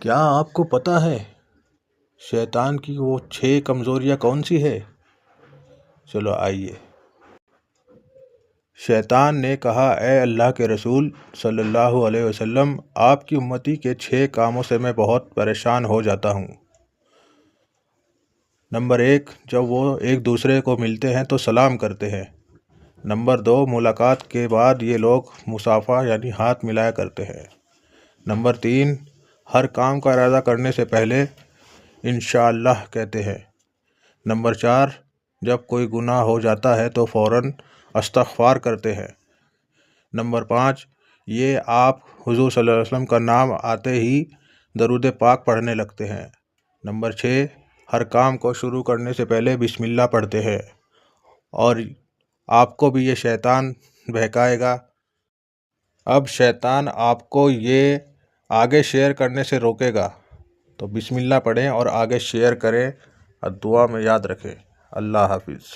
کیا آپ کو پتہ ہے شیطان کی وہ 6 کمزوریاں کون سی ہے؟ چلو آئیے۔ شیطان نے کہا، اے اللہ کے رسول صلی اللہ علیہ وسلم، آپ کی امتی کے 6 کاموں سے میں بہت پریشان ہو جاتا ہوں۔ نمبر 1، جب وہ ایک دوسرے کو ملتے ہیں تو سلام کرتے ہیں۔ نمبر 2، ملاقات کے بعد یہ لوگ مصافحہ یعنی ہاتھ ملایا کرتے ہیں۔ نمبر 3، ہر کام کا ارادہ کرنے سے پہلے انشاءاللہ کہتے ہیں۔ نمبر 4، جب کوئی گناہ ہو جاتا ہے تو فوراً استغفار کرتے ہیں۔ نمبر 5، یہ آپ حضور صلی اللہ علیہ وسلم کا نام آتے ہی درود پاک پڑھنے لگتے ہیں۔ نمبر 6، ہر کام کو شروع کرنے سے پہلے بسم اللہ پڑھتے ہیں۔ اور آپ کو بھی یہ شیطان بہکائے گا۔ اب شیطان آپ کو یہ آگے شیئر کرنے سے روکے گا، تو بسم اللہ پڑھیں اور آگے شیئر کریں اور دعا میں یاد رکھیں۔ اللہ حافظ۔